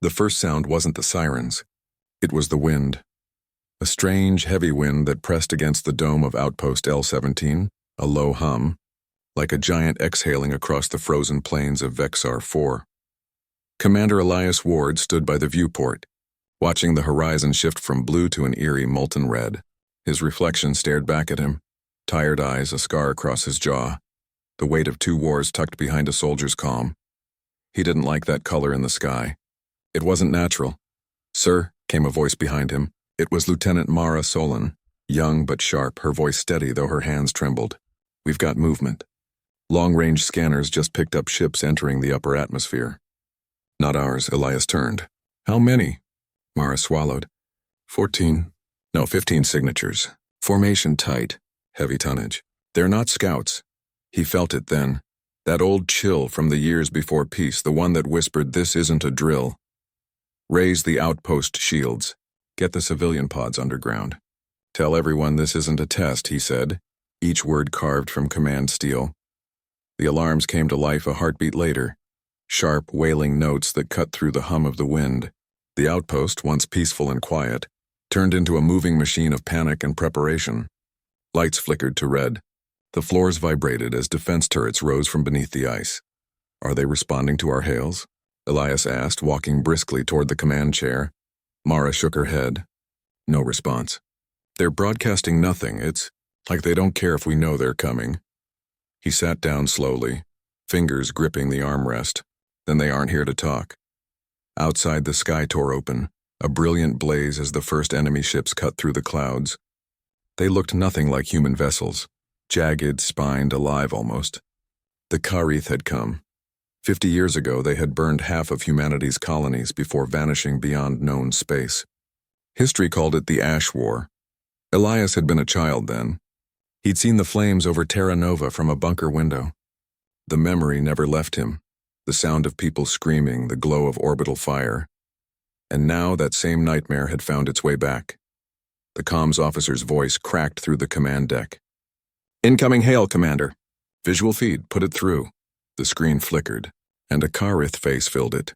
The first sound wasn't the sirens. It was the wind. A strange, heavy wind that pressed against the dome of Outpost L-17, a low hum, like a giant exhaling across the frozen plains of Vexar 4. Commander Elias Ward stood by the viewport, watching the horizon shift from blue to an eerie molten red. His reflection stared back at him, tired eyes, a scar across his jaw, the weight of 2 wars tucked behind a soldier's calm. He didn't like that color in the sky. It wasn't natural. "Sir," came a voice behind him. It was Lieutenant Mara Solon, young but sharp, her voice steady though her hands trembled. "We've got movement." Long-range scanners just picked up ships entering the upper atmosphere. "Not ours," Elias turned. "How many?" Mara swallowed. 15 signatures. Formation tight, heavy tonnage. "They're not scouts." He felt it then. That old chill from the years before peace, the one that whispered, "This isn't a drill." "Raise the outpost shields. Get the civilian pods underground. Tell everyone this isn't a test," he said, each word carved from command steel. The alarms came to life a heartbeat later, sharp, wailing notes that cut through the hum of the wind. The outpost, once peaceful and quiet, turned into a moving machine of panic and preparation. Lights flickered to red. The floors vibrated as defense turrets rose from beneath the ice. "Are they responding to our hails?" Elias asked, walking briskly toward the command chair. Mara shook her head. No response. "They're broadcasting nothing. It's like they don't care if we know they're coming." He sat down slowly, fingers gripping the armrest. "Then they aren't here to talk." Outside, the sky tore open, a brilliant blaze as the first enemy ships cut through the clouds. They looked nothing like human vessels, jagged, spined, alive almost. The Karith had come. 50 years ago, they had burned half of humanity's colonies before vanishing beyond known space. History called it the Ash War. Elias had been a child then. He'd seen the flames over Terra Nova from a bunker window. The memory never left him, the sound of people screaming, the glow of orbital fire. And now that same nightmare had found its way back. The comms officer's voice cracked through the command deck. "Incoming hail, Commander. Visual feed, put it through." The screen flickered, and a Karith face filled it.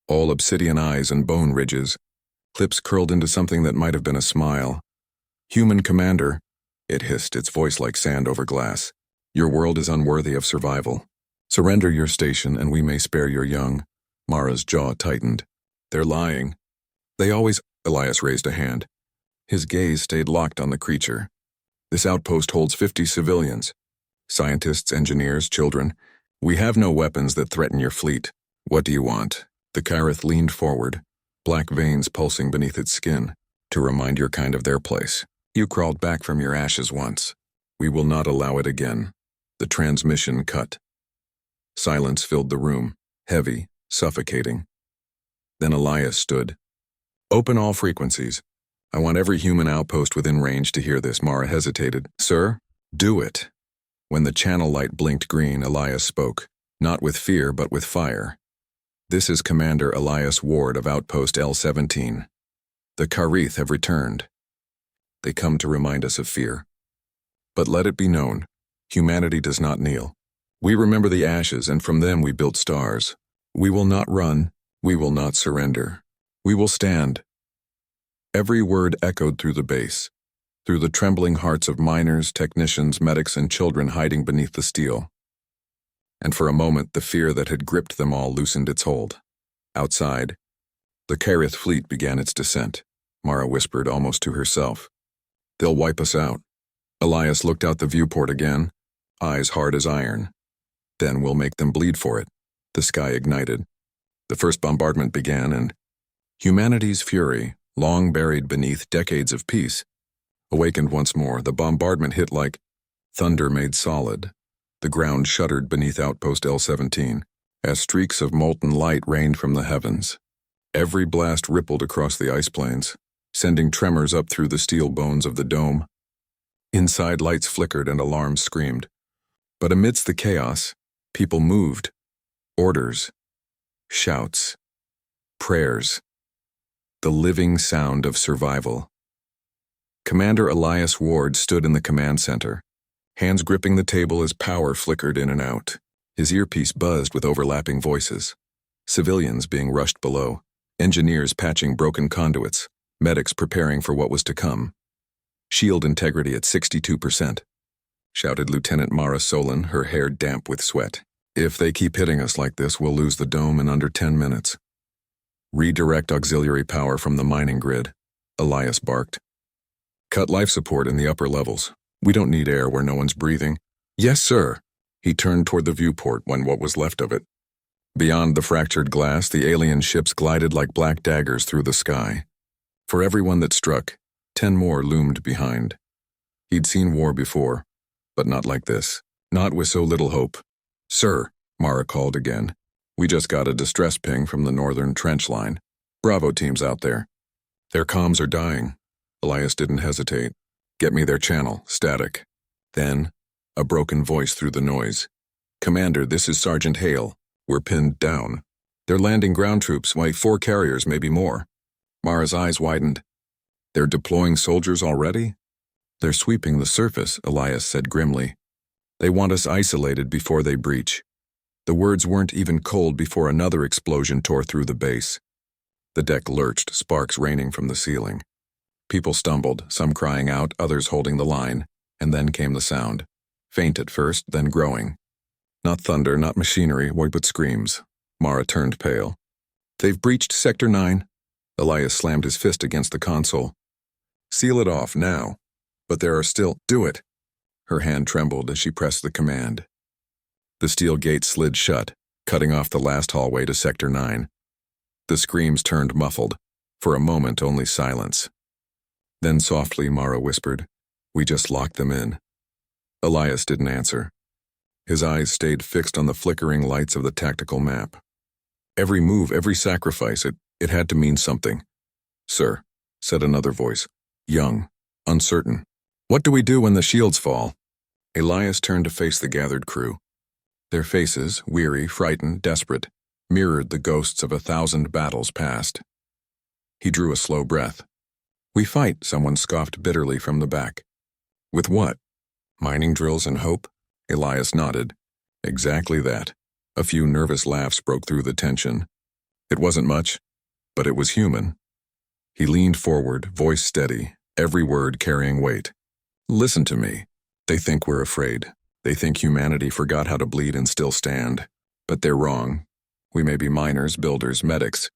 All obsidian eyes and bone ridges, lips curled into something that might have been a smile. "Human Commander," it hissed, its voice like sand over glass. "Your world is unworthy of survival. Surrender your station and we may spare your young." Mara's jaw tightened. "They're lying." "They always—" Elias raised a hand. His gaze stayed locked on the creature. "This outpost holds 50 civilians. Scientists, engineers, children. We have no weapons that threaten your fleet. What do you want?" The Karith leaned forward, black veins pulsing beneath its skin. "To remind your kind of their place. You crawled back from your ashes once. We will not allow it again." The transmission cut. Silence filled the room, heavy, suffocating. Then Elias stood. "Open all frequencies. I want every human outpost within range to hear this." Mara hesitated. "Sir, do it." When the channel light blinked green, Elias spoke, not with fear but with fire. "This is Commander Elias Ward of Outpost L-17. The Karith have returned. They come to remind us of fear. But let it be known, humanity does not kneel. We remember the ashes, and from them we built stars. We will not run. We will not surrender. We will stand." Every word echoed through the base, through the trembling hearts of miners, technicians, medics, and children hiding beneath the steel. And for a moment, the fear that had gripped them all loosened its hold. Outside, the Karith fleet began its descent. Mara whispered almost to herself. "They'll wipe us out." Elias looked out the viewport again, eyes hard as iron. "Then we'll make them bleed for it." The sky ignited. The first bombardment began, and humanity's fury, long buried beneath decades of peace, awakened once more. The bombardment hit like thunder made solid. The ground shuddered beneath Outpost L-17, as streaks of molten light rained from the heavens. Every blast rippled across the ice plains, sending tremors up through the steel bones of the dome. Inside, lights flickered and alarms screamed. But amidst the chaos, people moved. Orders, shouts, prayers. The living sound of survival. Commander Elias Ward stood in the command center, hands gripping the table as power flickered in and out. His earpiece buzzed with overlapping voices. Civilians being rushed below, Engineers patching broken conduits, medics preparing for what was to come. Shield integrity at 62%, shouted Lieutenant Mara Solon, her hair damp with sweat. If they keep hitting us like this, we'll lose the dome in under 10 minutes. Redirect auxiliary power from the mining grid, Elias barked. Cut life support in the upper levels. We don't need air where no one's breathing. Yes, sir. He turned toward the viewport when what was left of it. Beyond the fractured glass, the alien ships glided like black daggers through the sky. For every one that struck, 10 more loomed behind. He'd seen war before, but not like this. Not with so little hope. Sir, Mara called again. We just got a distress ping from the northern trench line. Bravo team's out there. Their comms are dying. Elias didn't hesitate. Get me their channel, static. Then, a broken voice through the noise. Commander, this is Sergeant Hale. We're pinned down. They're landing ground troops, 4 carriers, maybe more. Mara's eyes widened. They're deploying soldiers already? They're sweeping the surface, Elias said grimly. They want us isolated before they breach. The words weren't even cold before another explosion tore through the base. The deck lurched, sparks raining from the ceiling. People stumbled, some crying out, others holding the line, and then came the sound. Faint at first, then growing. Not thunder, not machinery, but screams. Mara turned pale. They've breached Sector 9. Elias slammed his fist against the console. Seal it off, now. But there are still— Do it! Her hand trembled as she pressed the command. The steel gate slid shut, cutting off the last hallway to Sector 9. The screams turned muffled. For a moment, only silence. Then softly, Mara whispered, We just locked them in. Elias didn't answer. His eyes stayed fixed on the flickering lights of the tactical map. Every move, every sacrifice, it had to mean something. Sir, said another voice, young, uncertain. What do we do when the shields fall? Elias turned to face the gathered crew. Their faces, weary, frightened, desperate, mirrored the ghosts of 1,000 battles past. He drew a slow breath. We fight, someone scoffed bitterly from the back. With what? Mining drills and hope? Elias nodded. Exactly that. A few nervous laughs broke through the tension. It wasn't much, but it was human. He leaned forward, voice steady, every word carrying weight. Listen to me. They think we're afraid. They think humanity forgot how to bleed and still stand. But they're wrong. We may be miners, builders, medics,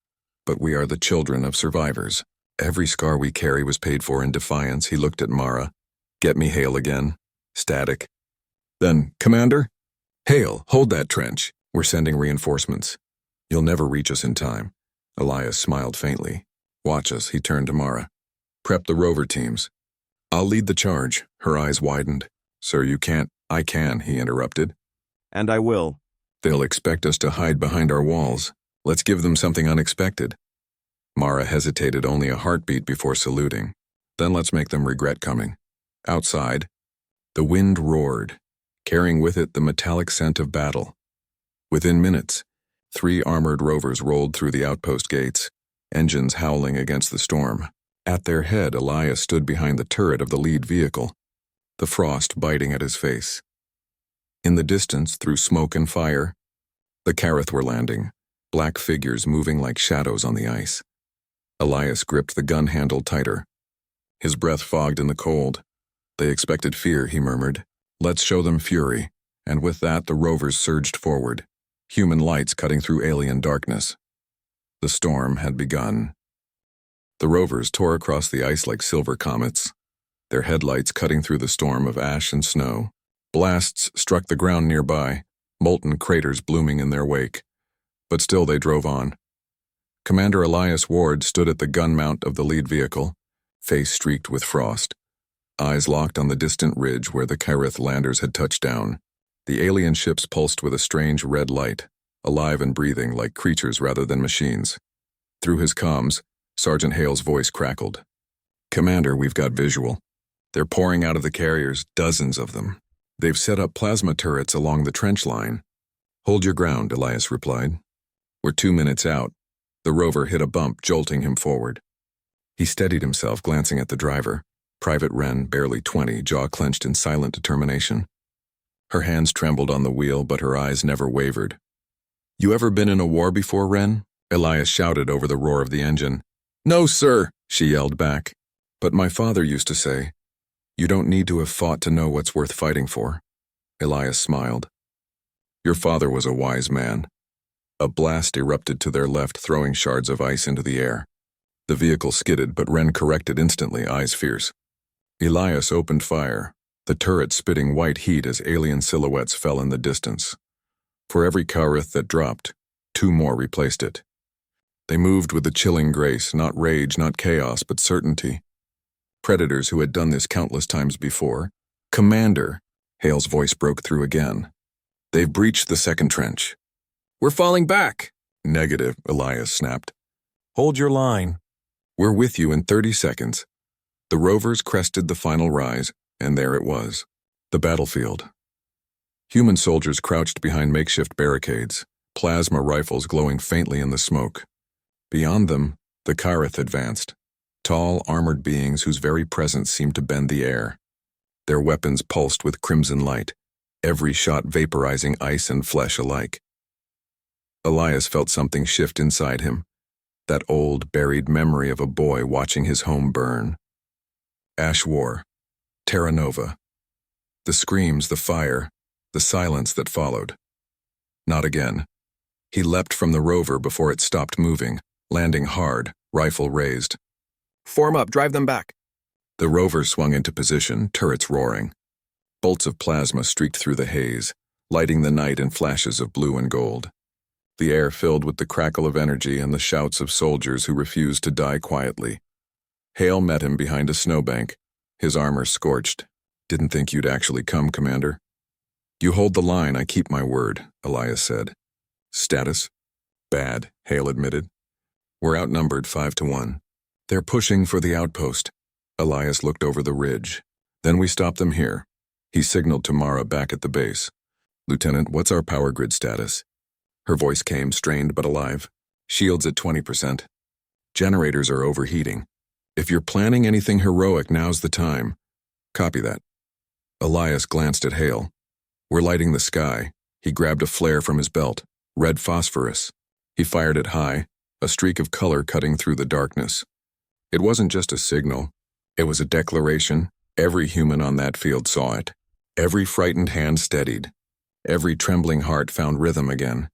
but we are the children of survivors. Every scar we carry was paid for in defiance. He looked at Mara. Get me Hale again. Static. Then, Commander? Hale, hold that trench. We're sending reinforcements. You'll never reach us in time. Elias smiled faintly. Watch us, he turned to Mara. Prep the rover teams. I'll lead the charge. Her eyes widened. Sir, you can't. I can, he interrupted. And I will. They'll expect us to hide behind our walls. Let's give them something unexpected. Mara hesitated only a heartbeat before saluting. Then let's make them regret coming. Outside, the wind roared, carrying with it the metallic scent of battle. Within minutes, 3 armored rovers rolled through the outpost gates, engines howling against the storm. At their head, Elias stood behind the turret of the lead vehicle, the frost biting at his face. In the distance, through smoke and fire, the Kareth were landing, black figures moving like shadows on the ice. Elias gripped the gun handle tighter. His breath fogged in the cold. They expected fear, he murmured. Let's show them fury. And with that, the rovers surged forward, human lights cutting through alien darkness. The storm had begun. The rovers tore across the ice like silver comets, their headlights cutting through the storm of ash and snow. Blasts struck the ground nearby, molten craters blooming in their wake. But still they drove on. Commander Elias Ward stood at the gun mount of the lead vehicle, face streaked with frost, eyes locked on the distant ridge where the Kareth landers had touched down. The alien ships pulsed with a strange red light, alive and breathing like creatures rather than machines. Through his comms, Sergeant Hale's voice crackled. Commander, we've got visual. They're pouring out of the carriers, dozens of them. They've set up plasma turrets along the trench line. Hold your ground, Elias replied. We're 2 minutes out. The rover hit a bump, jolting him forward. He steadied himself, glancing at the driver. Private Wren, barely 20, jaw clenched in silent determination. Her hands trembled on the wheel, but her eyes never wavered. You ever been in a war before, Wren? Elias shouted over the roar of the engine. "No, sir," she yelled back. "But my father used to say, you don't need to have fought to know what's worth fighting for." Elias smiled. "Your father was a wise man." A blast erupted to their left, throwing shards of ice into the air. The vehicle skidded, but Ren corrected instantly, eyes fierce. Elias opened fire, the turret spitting white heat as alien silhouettes fell in the distance. For every Karith that dropped, 2 more replaced it. They moved with a chilling grace, not rage, not chaos, but certainty. Predators who had done this countless times before. "Commander," Hale's voice broke through again. "They've breached the second trench." "We're falling back." "Negative," Elias snapped. "Hold your line. We're with you in 30 seconds. The rovers crested the final rise, and there it was. The battlefield. Human soldiers crouched behind makeshift barricades, plasma rifles glowing faintly in the smoke. Beyond them, the Karith advanced, tall, armored beings whose very presence seemed to bend the air. Their weapons pulsed with crimson light, every shot vaporizing ice and flesh alike. Elias felt something shift inside him, that old, buried memory of a boy watching his home burn. Ash War, Terra Nova. The screams, the fire, the silence that followed. Not again. He leapt from the rover before it stopped moving, landing hard, rifle raised. "Form up, drive them back." The rover swung into position, turrets roaring. Bolts of plasma streaked through the haze, lighting the night in flashes of blue and gold. The air filled with the crackle of energy and the shouts of soldiers who refused to die quietly. Hale met him behind a snowbank, his armor scorched. "Didn't think you'd actually come, Commander." "You hold the line, I keep my word," Elias said. "Status?" "Bad," Hale admitted. "We're outnumbered 5-1. They're pushing for the outpost." Elias looked over the ridge. "Then we stop them here." He signaled to Mara back at the base. "Lieutenant, what's our power grid status?" Her voice came, strained but alive. "Shields at 20%. Generators are overheating. If you're planning anything heroic, now's the time." "Copy that." Elias glanced at Hale. "We're lighting the sky." He grabbed a flare from his belt, red phosphorus. He fired it high, a streak of color cutting through the darkness. It wasn't just a signal. It was a declaration. Every human on that field saw it. Every frightened hand steadied. Every trembling heart found rhythm again.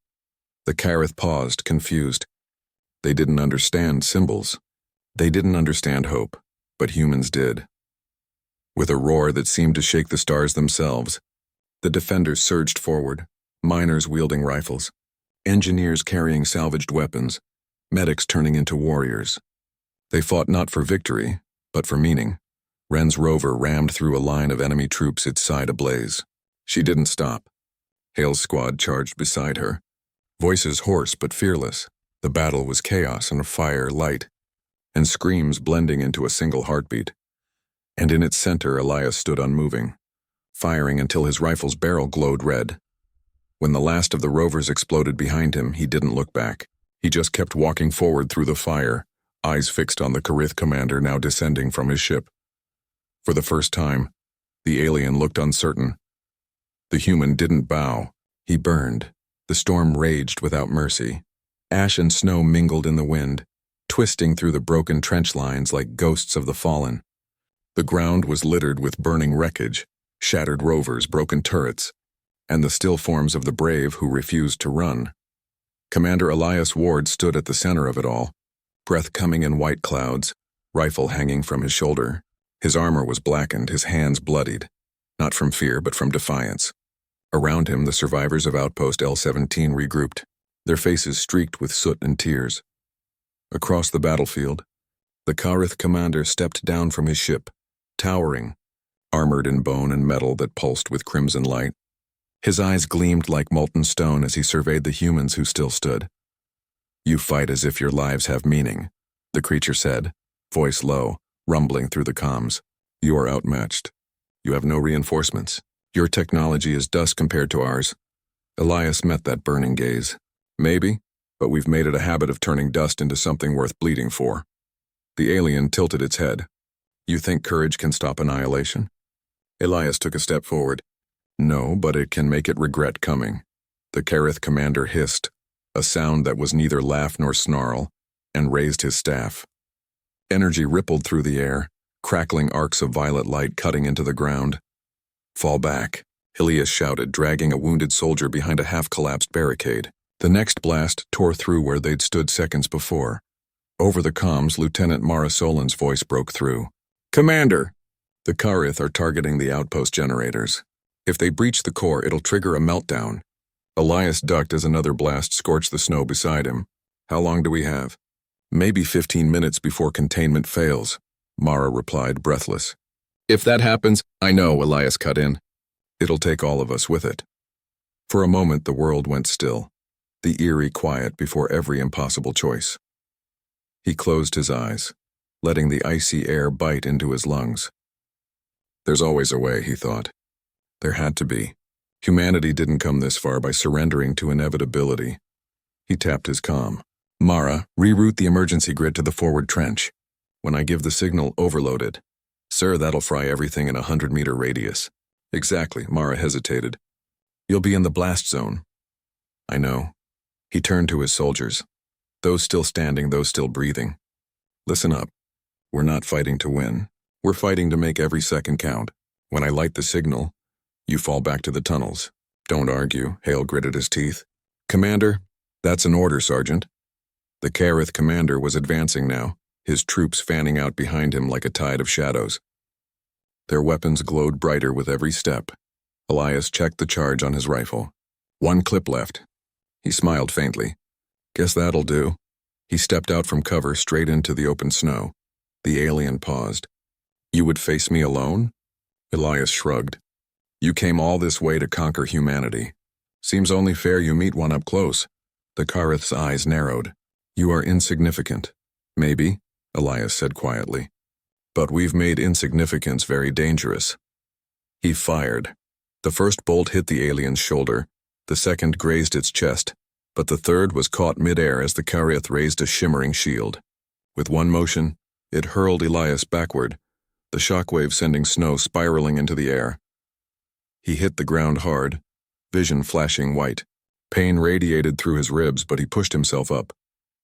The Karith paused, confused. They didn't understand symbols. They didn't understand hope, but humans did. With a roar that seemed to shake the stars themselves, the defenders surged forward, miners wielding rifles, engineers carrying salvaged weapons, medics turning into warriors. They fought not for victory, but for meaning. Ren's rover rammed through a line of enemy troops, its side ablaze. She didn't stop. Hale's squad charged beside her. Voices hoarse but fearless. The battle was chaos and fire light, and screams blending into a single heartbeat. And in its center, Elias stood unmoving, firing until his rifle's barrel glowed red. When the last of the rovers exploded behind him, he didn't look back. He just kept walking forward through the fire, eyes fixed on the Karith commander now descending from his ship. For the first time, the alien looked uncertain. The human didn't bow. He burned. The storm raged without mercy. Ash and snow mingled in the wind, twisting through the broken trench lines like ghosts of the fallen. The ground was littered with burning wreckage, shattered rovers, broken turrets, and the still forms of the brave who refused to run. Commander Elias Ward stood at the center of it all, breath coming in white clouds, rifle hanging from his shoulder. His armor was blackened, his hands bloodied, not from fear but from defiance. Around him, the survivors of Outpost L-17 regrouped, their faces streaked with soot and tears. Across the battlefield, the Karith commander stepped down from his ship, towering, armored in bone and metal that pulsed with crimson light. His eyes gleamed like molten stone as he surveyed the humans who still stood. "You fight as if your lives have meaning," the creature said, voice low, rumbling through the comms. "You are outmatched. You have no reinforcements. Your technology is dust compared to ours." Elias met that burning gaze. "Maybe, but we've made it a habit of turning dust into something worth bleeding for." The alien tilted its head. "You think courage can stop annihilation?" Elias took a step forward. "No, but it can make it regret coming." The Karith commander hissed, a sound that was neither laugh nor snarl, and raised his staff. Energy rippled through the air, crackling arcs of violet light cutting into the ground. "Fall back," Elias shouted, dragging a wounded soldier behind a half-collapsed barricade. The next blast tore through where they'd stood seconds before. Over the comms, Lieutenant Mara Solin's voice broke through. "Commander! The Karith are targeting the outpost generators. If they breach the core, it'll trigger a meltdown." Elias ducked as another blast scorched the snow beside him. "How long do we have?" "Maybe 15 minutes before containment fails," Mara replied, breathless. "If that happens, I know," Elias cut in. "It'll take all of us with it." For a moment, the world went still, the eerie quiet before every impossible choice. He closed his eyes, letting the icy air bite into his lungs. There's always a way, he thought. There had to be. Humanity didn't come this far by surrendering to inevitability. He tapped his comm. "Mara, reroute the emergency grid to the forward trench. When I give the signal, overload it." "Sir, that'll fry everything in a 100-meter radius." "Exactly," Mara hesitated. "You'll be in the blast zone." "I know." He turned to his soldiers. Those still standing, those still breathing. "Listen up. We're not fighting to win. We're fighting to make every second count. When I light the signal, you fall back to the tunnels. Don't argue," Hale gritted his teeth. "Commander, that's an order, Sergeant." The Karith commander was advancing now, his troops fanning out behind him like a tide of shadows. Their weapons glowed brighter with every step. Elias checked the charge on his rifle. 1 clip left. He smiled faintly. "Guess that'll do." He stepped out from cover straight into the open snow. The alien paused. "You would face me alone?" Elias shrugged. "You came all this way to conquer humanity. Seems only fair you meet one up close." The Karith's eyes narrowed. "You are insignificant." "Maybe," Elias said quietly. "But we've made insignificance very dangerous." He fired. The first bolt hit the alien's shoulder, the second grazed its chest, but the third was caught midair as the Karith raised a shimmering shield. With one motion, it hurled Elias backward, the shockwave sending snow spiraling into the air. He hit the ground hard, vision flashing white. Pain radiated through his ribs, but he pushed himself up.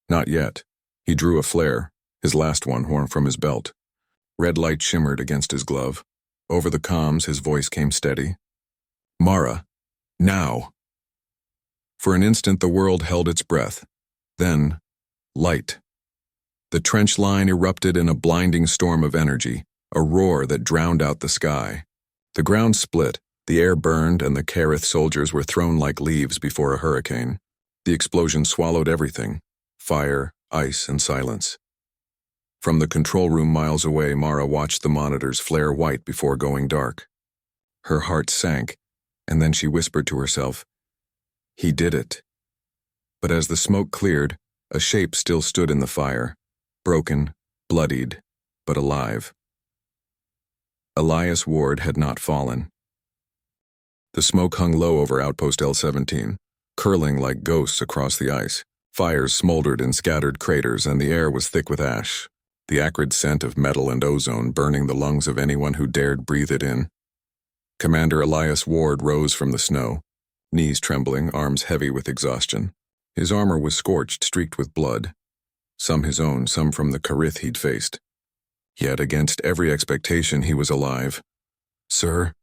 Not yet. He drew a flare, his last one worn from his belt. Red light shimmered against his glove. Over the comms, his voice came steady. "Mara, now." For an instant, the world held its breath. Then, light. The trench line erupted in a blinding storm of energy, a roar that drowned out the sky. The ground split, the air burned, and the Karith soldiers were thrown like leaves before a hurricane. The explosion swallowed everything: fire, ice, and silence. From the control room miles away, Mara watched the monitors flare white before going dark. Her heart sank, and then she whispered to herself, "He did it." But as the smoke cleared, a shape still stood in the fire, broken, bloodied, but alive. Elias Ward had not fallen. The smoke hung low over Outpost L-17, curling like ghosts across the ice. Fires smoldered in scattered craters, and the air was thick with ash, the acrid scent of metal and ozone burning the lungs of anyone who dared breathe it in. Commander Elias Ward rose from the snow, knees trembling, arms heavy with exhaustion. His armor was scorched, streaked with blood, some his own, some from the Karith he'd faced. Yet against every expectation he was alive. "Sir,"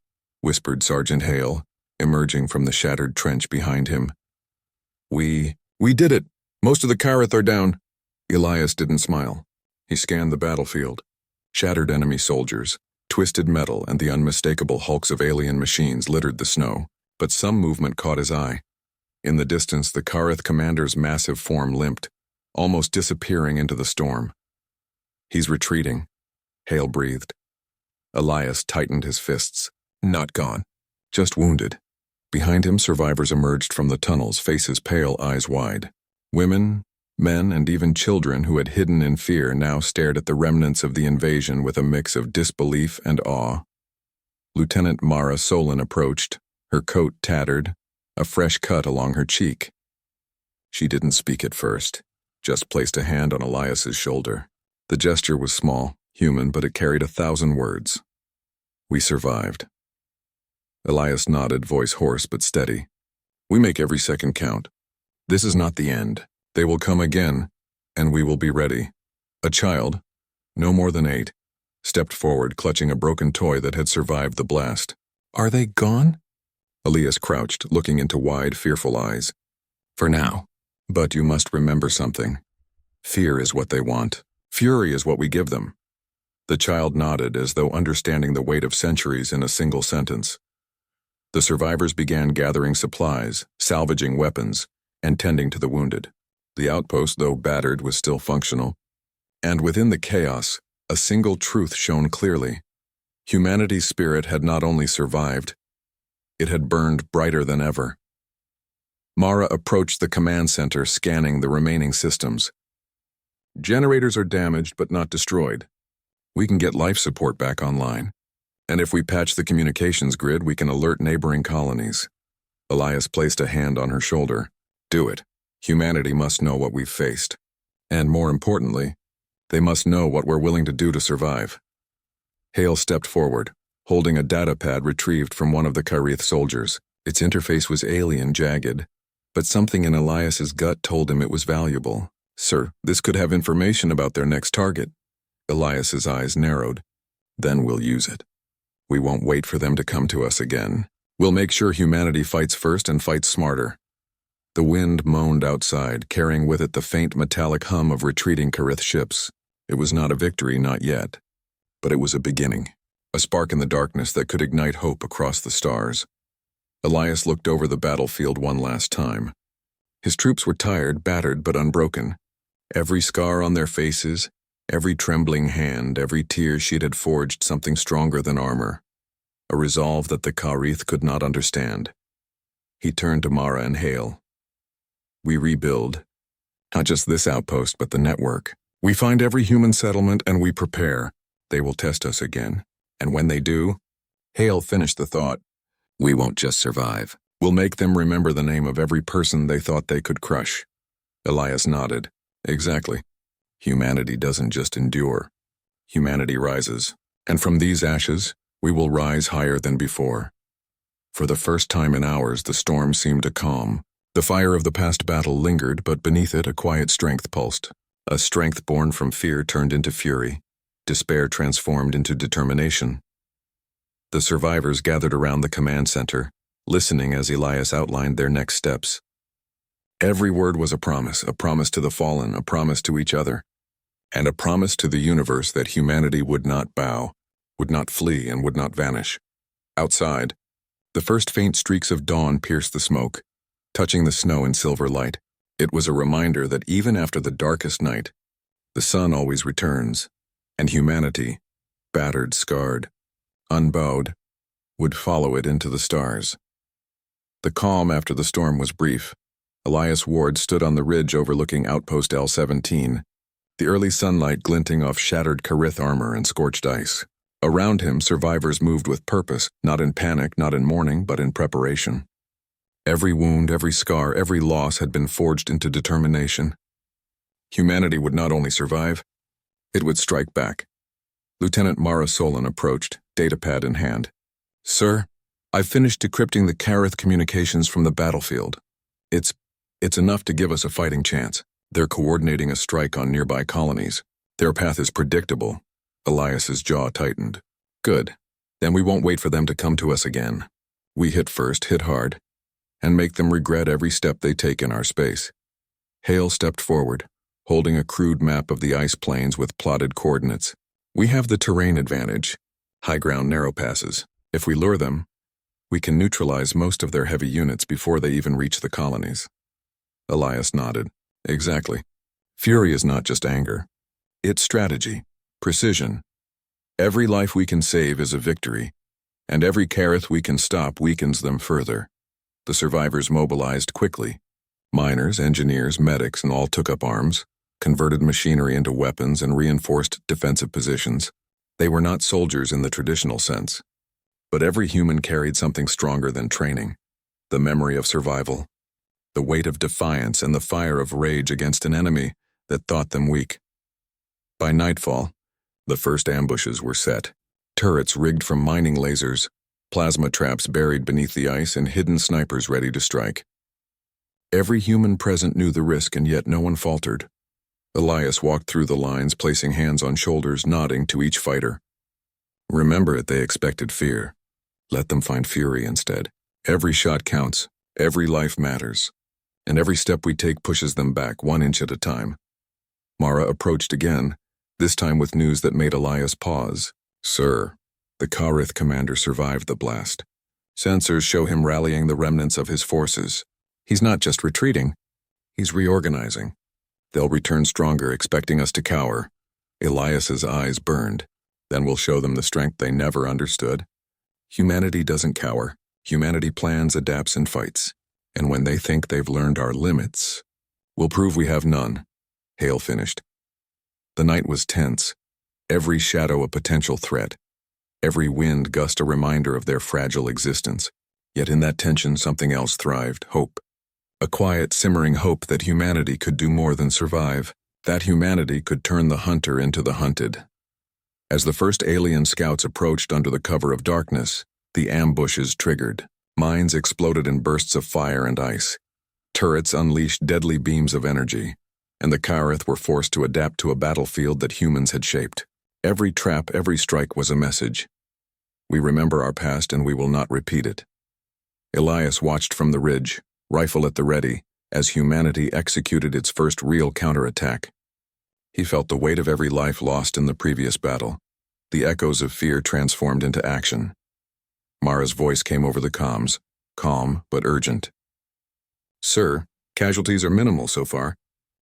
whispered Sergeant Hale, emerging from the shattered trench behind him. We did it! Most of the Karith are down." Elias didn't smile. He scanned the battlefield. Shattered enemy soldiers, twisted metal, and the unmistakable hulks of alien machines littered the snow, but some movement caught his eye. In the distance, the Karith commander's massive form limped, almost disappearing into the storm. "He's retreating," Hale breathed. Elias tightened his fists. Not gone, just wounded. Behind him, survivors emerged from the tunnels, faces pale, eyes wide. Women, men, and even children who had hidden in fear now stared at the remnants of the invasion with a mix of disbelief and awe. Lieutenant Mara Solin approached, her coat tattered, a fresh cut along her cheek. She didn't speak at first, just placed a hand on Elias's shoulder. The gesture was small, human, but it carried 1,000 words. "We survived." Elias nodded, voice hoarse but steady. "We make every second count. This is not the end. They will come again, and we will be ready. A child, no more than 8, stepped forward, clutching a broken toy that had survived the blast. Are they gone? Elias crouched, looking into wide, fearful eyes. For now. But you must remember something. Fear is what they want. Fury is what we give them. The child nodded, as though understanding the weight of centuries in a single sentence. The survivors began gathering supplies, salvaging weapons, and tending to the wounded. The outpost, though battered, was still functional. And within the chaos, a single truth shone clearly. Humanity's spirit had not only survived, it had burned brighter than ever. Mara approached the command center, scanning the remaining systems. Generators are damaged but not destroyed. We can get life support back online. And if we patch the communications grid, we can alert neighboring colonies. Elias placed a hand on her shoulder. Do it. Humanity must know what we've faced. And more importantly, they must know what we're willing to do to survive. Hale stepped forward, holding a data pad retrieved from one of the Karith soldiers. Its interface was alien, jagged, but something in Elias's gut told him it was valuable. Sir, this could have information about their next target. Elias's eyes narrowed. Then we'll use it. We won't wait for them to come to us again. We'll make sure humanity fights first and fights smarter. The wind moaned outside, carrying with it the faint metallic hum of retreating Karith ships. It was not a victory, not yet. But it was a beginning, a spark in the darkness that could ignite hope across the stars. Elias looked over the battlefield one last time. His troops were tired, battered, but unbroken. Every scar on their faces, every trembling hand, every tear sheet had forged something stronger than armor, a resolve that the Karith could not understand. He turned to Mara and Hale. We rebuild. Not just this outpost, but the network. We find every human settlement and we prepare. They will test us again. And when they do, Hale finished the thought. We won't just survive. We'll make them remember the name of every person they thought they could crush. Elias nodded. Exactly. Humanity doesn't just endure. Humanity rises. And from these ashes, we will rise higher than before. For the first time in hours, the storm seemed to calm. The fire of the past battle lingered, but beneath it a quiet strength pulsed. A strength born from fear turned into fury. Despair transformed into determination. The survivors gathered around the command center, listening as Elias outlined their next steps. Every word was a promise to the fallen, a promise to each other, and a promise to the universe that humanity would not bow, would not flee, and would not vanish. Outside, the first faint streaks of dawn pierced the smoke, touching the snow in silver light. It was a reminder that even after the darkest night, the sun always returns, and humanity, battered, scarred, unbowed, would follow it into the stars. The calm after the storm was brief. Elias Ward stood on the ridge overlooking Outpost L-17, the early sunlight glinting off shattered Karith armor and scorched ice. Around him, survivors moved with purpose, not in panic, not in mourning, but in preparation. Every wound, every scar, every loss had been forged into determination. Humanity would not only survive, it would strike back. Lieutenant Mara Solon approached, datapad in hand. Sir, I've finished decrypting the Karith communications from the battlefield. It's enough to give us a fighting chance. They're coordinating a strike on nearby colonies. Their path is predictable. Elias's jaw tightened. Good. Then we won't wait for them to come to us again. We hit first, hit hard, and make them regret every step they take in our space. Hale stepped forward, holding a crude map of the ice plains with plotted coordinates. We have the terrain advantage, high ground, narrow passes. If we lure them, we can neutralize most of their heavy units before they even reach the colonies. Elias nodded. Exactly. Fury is not just anger. It's strategy, precision. Every life we can save is a victory, and every Karith we can stop weakens them further. The survivors mobilized quickly. Miners, engineers, medics, and all took up arms, converted machinery into weapons, and reinforced defensive positions. They were not soldiers in the traditional sense, but every human carried something stronger than training: the memory of survival, the weight of defiance, and the fire of rage against an enemy that thought them weak. By nightfall, the first ambushes were set. Turrets rigged from mining lasers, plasma traps buried beneath the ice, and hidden snipers ready to strike. Every human present knew the risk, and yet no one faltered. Elias walked through the lines, placing hands on shoulders, nodding to each fighter. Remember it, they expected fear. Let them find fury instead. Every shot counts, every life matters, and every step we take pushes them back 1 inch at a time. Mara approached again, this time with news that made Elias pause. Sir, the Karith commander survived the blast. Sensors show him rallying the remnants of his forces. He's not just retreating, he's reorganizing. They'll return stronger, expecting us to cower. Elias's eyes burned. Then we'll show them the strength they never understood. Humanity doesn't cower. Humanity plans, adapts, and fights. And when they think they've learned our limits, we'll prove we have none. Hale finished. The night was tense. Every shadow a potential threat. Every wind gust a reminder of their fragile existence. Yet in that tension, something else thrived: hope. A quiet, simmering hope that humanity could do more than survive. That humanity could turn the hunter into the hunted. As the first alien scouts approached under the cover of darkness, the ambushes triggered. Mines exploded in bursts of fire and ice. Turrets unleashed deadly beams of energy, and the Karith were forced to adapt to a battlefield that humans had shaped. Every trap, every strike was a message. We remember our past and we will not repeat it. Elias watched from the ridge, rifle at the ready, as humanity executed its first real counterattack. He felt the weight of every life lost in the previous battle. The echoes of fear transformed into action. Mara's voice came over the comms, calm but urgent. Sir, casualties are minimal so far.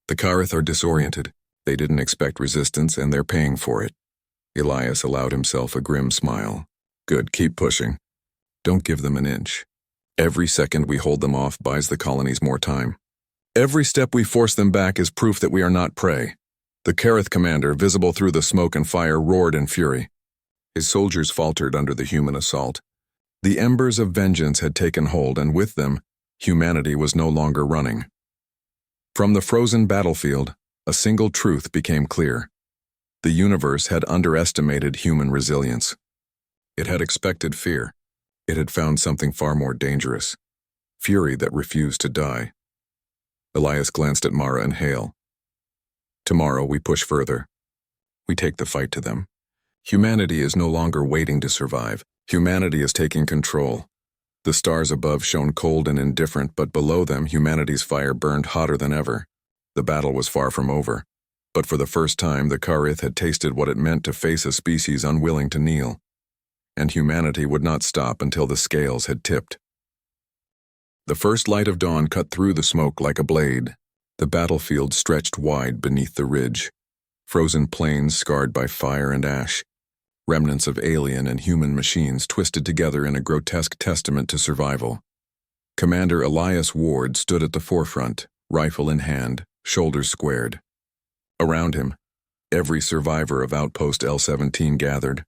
The Karith are disoriented. They didn't expect resistance and they're paying for it. Elias allowed himself a grim smile. Good, keep pushing. Don't give them an inch. Every second we hold them off buys the colonies more time. Every step we force them back is proof that we are not prey. The Karith commander, visible through the smoke and fire, roared in fury. His soldiers faltered under the human assault. The embers of vengeance had taken hold, and with them, humanity was no longer running. From the frozen battlefield, a single truth became clear. The universe had underestimated human resilience. It had expected fear. It had found something far more dangerous: fury that refused to die. Elias glanced at Mara and Hale. Tomorrow we push further. We take the fight to them. Humanity is no longer waiting to survive. Humanity is taking control. The stars above shone cold and indifferent, but below them humanity's fire burned hotter than ever. The battle was far from over, but for the first time the Karith had tasted what it meant to face a species unwilling to kneel. And humanity would not stop until the scales had tipped. The first light of dawn cut through the smoke like a blade. The battlefield stretched wide beneath the ridge. Frozen plains scarred by fire and ash. Remnants of alien and human machines twisted together in a grotesque testament to survival. Commander Elias Ward stood at the forefront, rifle in hand, shoulders squared. Around him, every survivor of Outpost L-17 gathered,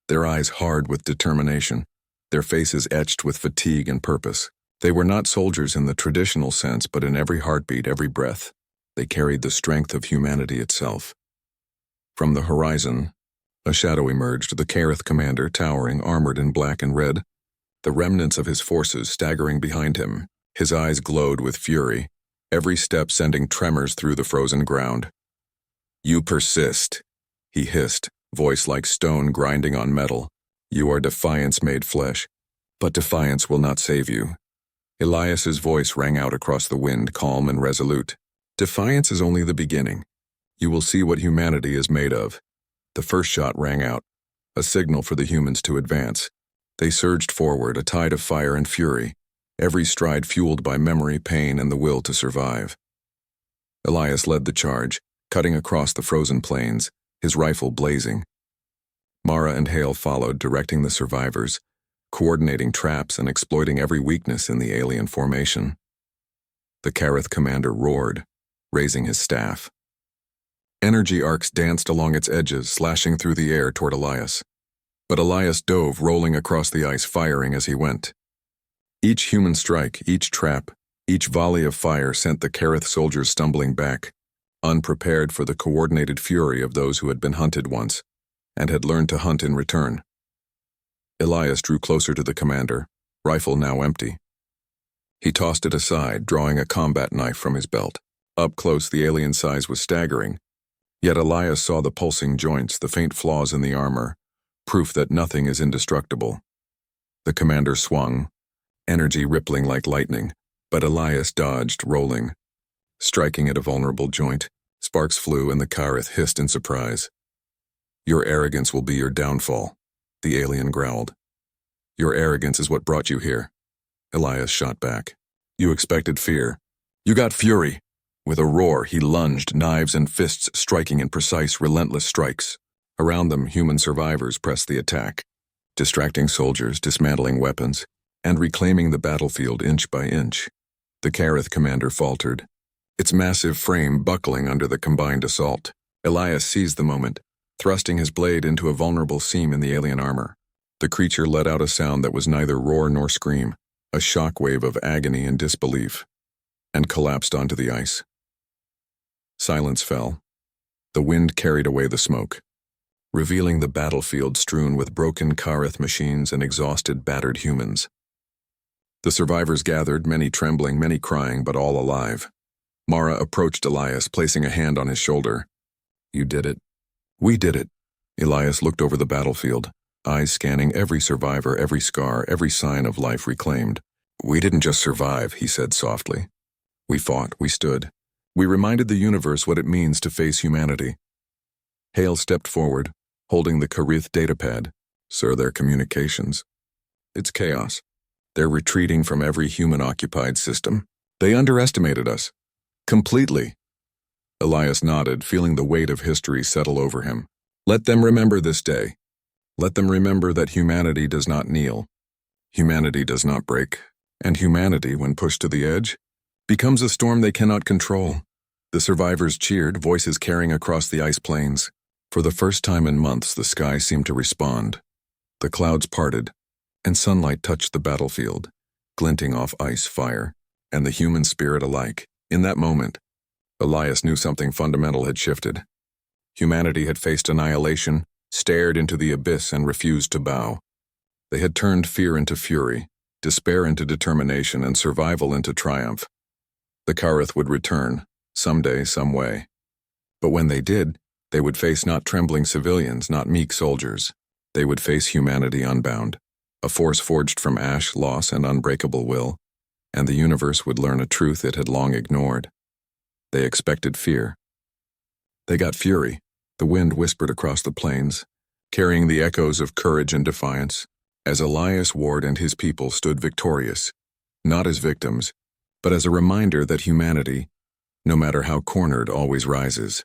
their eyes hard with determination, their faces etched with fatigue and purpose. They were not soldiers in the traditional sense, but in every heartbeat, every breath, they carried the strength of humanity itself. From the horizon, a shadow emerged, the Karith commander towering, armored in black and red, the remnants of his forces staggering behind him. His eyes glowed with fury, every step sending tremors through the frozen ground. You persist, he hissed, voice like stone grinding on metal. You are defiance made flesh, but defiance will not save you. Elias's voice rang out across the wind, calm and resolute. Defiance is only the beginning. You will see what humanity is made of. The first shot rang out, a signal for the humans to advance. They surged forward, a tide of fire and fury, every stride fueled by memory, pain, and the will to survive. Elias led the charge, cutting across the frozen plains, his rifle blazing. Mara and Hale followed, directing the survivors, coordinating traps and exploiting every weakness in the alien formation. The Karith commander roared, raising his staff. Energy arcs danced along its edges, slashing through the air toward Elias. But Elias dove, rolling across the ice, firing as he went. Each human strike, each trap, each volley of fire sent the Karith soldiers stumbling back, unprepared for the coordinated fury of those who had been hunted once, and had learned to hunt in return. Elias drew closer to the commander, rifle now empty. He tossed it aside, drawing a combat knife from his belt. Up close, the alien size was staggering. Yet Elias saw the pulsing joints, the faint flaws in the armor, proof that nothing is indestructible. The commander swung, energy rippling like lightning, but Elias dodged, rolling. Striking at a vulnerable joint, sparks flew and the Kareth hissed in surprise. "Your arrogance will be your downfall," the alien growled. "Your arrogance is what brought you here." Elias shot back. "You expected fear. You got fury." With a roar, he lunged, knives and fists striking in precise, relentless strikes. Around them, human survivors pressed the attack, distracting soldiers, dismantling weapons, and reclaiming the battlefield inch by inch. The Kareth commander faltered, its massive frame buckling under the combined assault. Elias seized the moment, thrusting his blade into a vulnerable seam in the alien armor. The creature let out a sound that was neither roar nor scream, a shockwave of agony and disbelief, and collapsed onto the ice. Silence fell. The wind carried away the smoke, revealing the battlefield strewn with broken Kareth machines and exhausted, battered humans. The survivors gathered, many trembling, many crying, but all alive. Mara approached Elias, placing a hand on his shoulder. "You did it. We did it." Elias looked over the battlefield, eyes scanning every survivor, every scar, every sign of life reclaimed. "We didn't just survive," he said softly. "We fought, we stood. We reminded the universe what it means to face humanity." Hale stepped forward, holding the Kareth datapad. "Sir, their communications. It's chaos. They're retreating from every human-occupied system. They underestimated us. Completely." Elias nodded, feeling the weight of history settle over him. "Let them remember this day. Let them remember that humanity does not kneel. Humanity does not break. And humanity, when pushed to the edge, becomes a storm they cannot control." The survivors cheered, voices carrying across the ice plains. For the first time in months, the sky seemed to respond. The clouds parted, and sunlight touched the battlefield, glinting off ice, fire, and the human spirit alike. In that moment, Elias knew something fundamental had shifted. Humanity had faced annihilation, stared into the abyss, and refused to bow. They had turned fear into fury, despair into determination, and survival into triumph. The Kareth would return, someday, some way. But when they did, they would face not trembling civilians, not meek soldiers. They would face humanity unbound, a force forged from ash, loss, and unbreakable will, and the universe would learn a truth it had long ignored. They expected fear. They got fury. The wind whispered across the plains, carrying the echoes of courage and defiance, as Elias Ward and his people stood victorious, not as victims, but as a reminder that humanity, no matter how cornered, always rises.